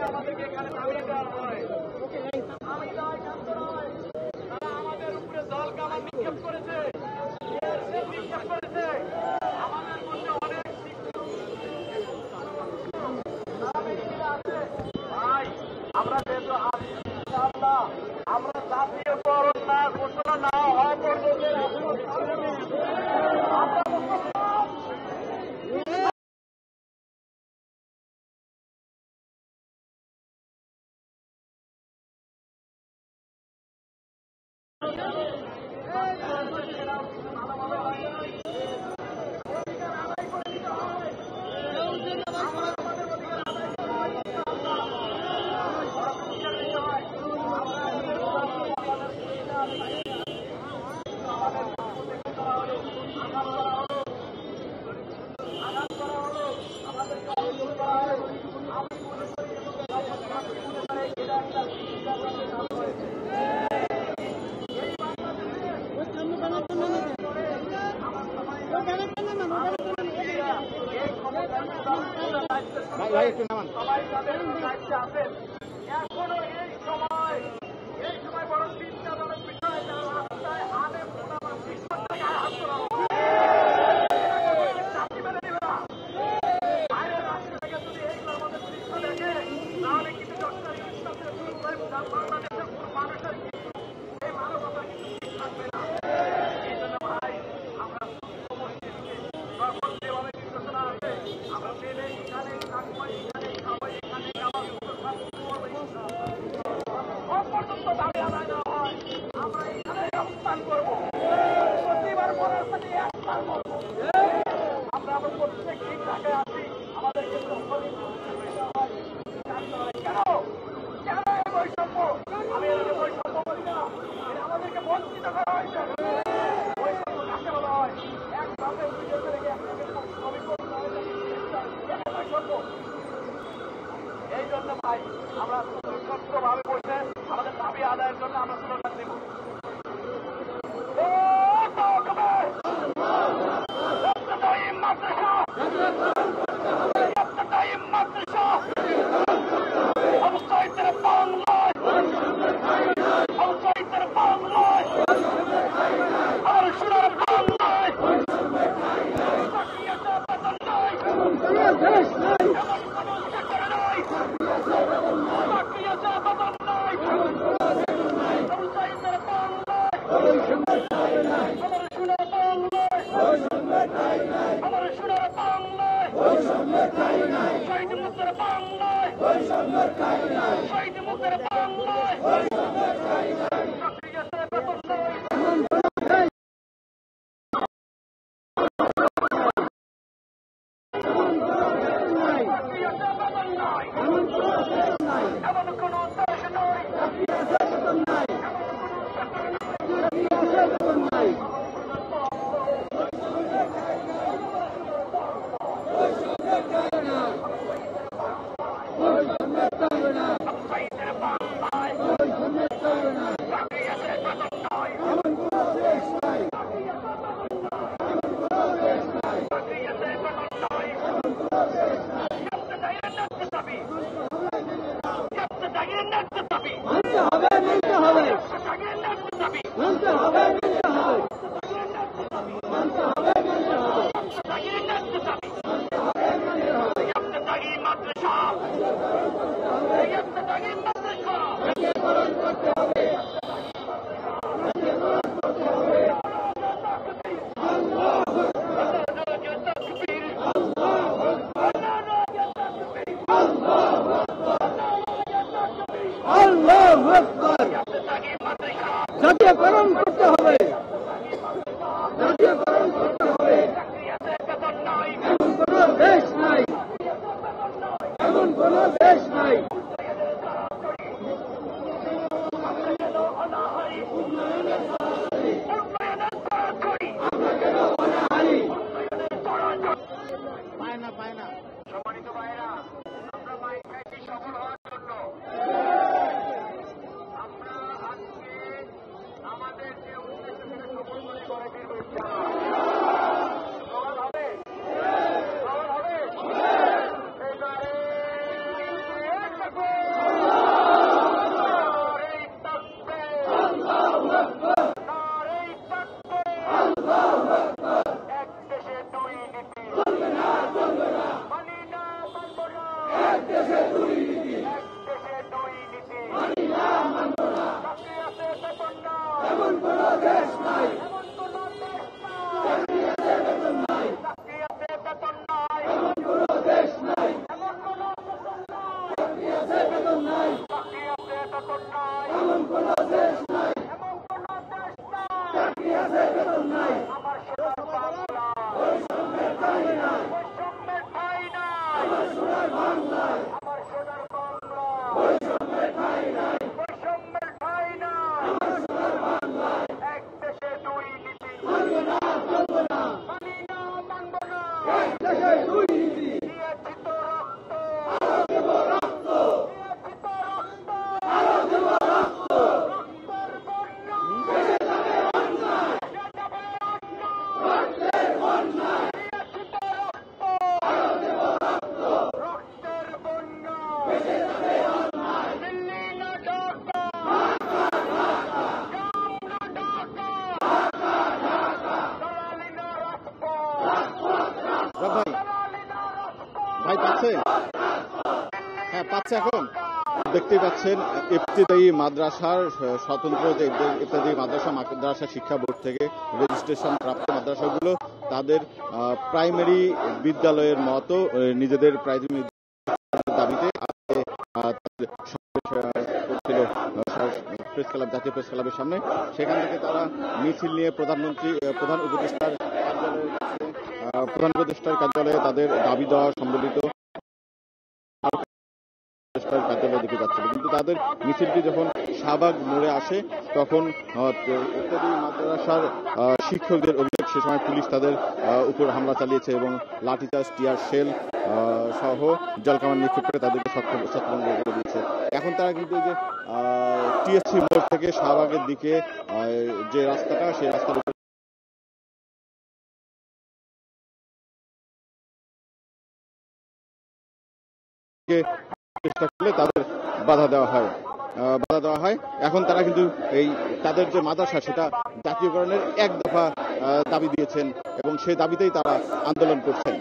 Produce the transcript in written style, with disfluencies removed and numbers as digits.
আমাদেরকে এখানে নামিয়ে দেওয়া হয়। আমি নয়, শান্ত নয়, তারা আমাদের উপরে জল কামান নিক্ষেপ করেছে, নিক্ষেপ করেছে। আমাদের মধ্যে অনেক আছে ভাই। আমরা যেহেতু আছি, ইনশাআল্লাহ আমরা জাতীয় করোনা ঘোষণা না হওয়া পর্যন্ত সবাই তাদের দায়িত্বে আছেন। এখনো এই সময় বড় চিন্তাজনক বিষয়, রাস্তায় আনে হাত তোলা বাইরের রাষ্ট্র থেকে যদি এইগুলোর মধ্যে দৃশ্য দেখে, তাহলে কিন্তু ডক্টর বাংলাদেশের কোন মানুষের এই মানবতা কিন্তু ঠিক থাকবে না। এই জন্য ভাই আমরা যখন যেভাবে নির্দেশনা আছে আমরা মেনে এখানে থাকবো, এখানে খাবো, এখানে পর্যন্ত দাবি আদায় না হয় আমরা এখানে অবস্থান করবো। প্রতিবার মনের সাথে একবার করবো আমরা আবার প্রত্যেক ঠিক ঢাকায় আছি। আমাদেরকে কেন কেন এই বৈষম্য? আমি এর বৈষম্য বলি না, আমাদেরকে বঞ্চিত করা হয়েছে। বৈষম্য কাকে বলা হয়? এক ভাবে বৈষম্য। এই জন্য ভাই আমরা সুতন্ত্রভাবে বসে আমাদের দাবি আদায়ের জন্য আমরা স্লোগান দেব। জাতীয়করণ করতে হবে, জাতীয়করণ করতে হবে। এমন কোন দেশ নাই, এমন কোন দেশ নাই। সম্মানিত ভাইরা, আমরা মাইক খাইতে সফল হওয়ার জন্য আমরা আজকে আমাদের যে উদ্দেশ্য থেকে সফল করে ঘরে বের হয়েছি। সফল হবে, সফল হবে। ভাই পাচ্ছেন? হ্যাঁ পাচ্ছে। এখন দেখতেই পাচ্ছেন ইফতেদায়ী মাদ্রাসার স্বতন্ত্র যে ইফতেদায়ী মাদ্রাসা শিক্ষা বোর্ড থেকে রেজিস্ট্রেশন প্রাপ্ত মাদ্রাসাগুলো তাদের প্রাইমারি বিদ্যালয়ের মতো নিজেদের প্রাইমারি দাবিতে প্রেস ক্লাব, জাতীয় প্রেস ক্লাবের সামনে। সেখান থেকে তারা মিছিল নিয়ে প্রধান উপদেষ্টার কার্যালয়ে তাদের দাবি দেওয়া সম্বলিত কার্যালয়ের দিকে যাচ্ছিল। কিন্তু তাদের মিছিলটি যখন শাহবাগ মোড়ে আসে তখন ইত্যাদি মাদ্রাসার শিক্ষকদের অভিযোগ সে সময় পুলিশ তাদের উপর হামলা চালিয়েছে এবং লাঠিচার্জ, টিয়ার শেল সহ জলকামান নিক্ষেপ করে তাদেরকে ছত্রভঙ্গ করে দিয়েছে। এখন তারা কিন্তু যে টিএসসি মোড় থেকে শাহবাগের দিকে যে রাস্তাটা, সেই রাস্তার উপর চেষ্টা করলে তাদের বাধা দেওয়া হয়। এখন তারা কিন্তু এই তাদের যে মাদ্রাসা সেটা জাতীয়করণের এক দফা দাবি দিয়েছেন এবং সেই দাবিতেই তারা আন্দোলন করছেন।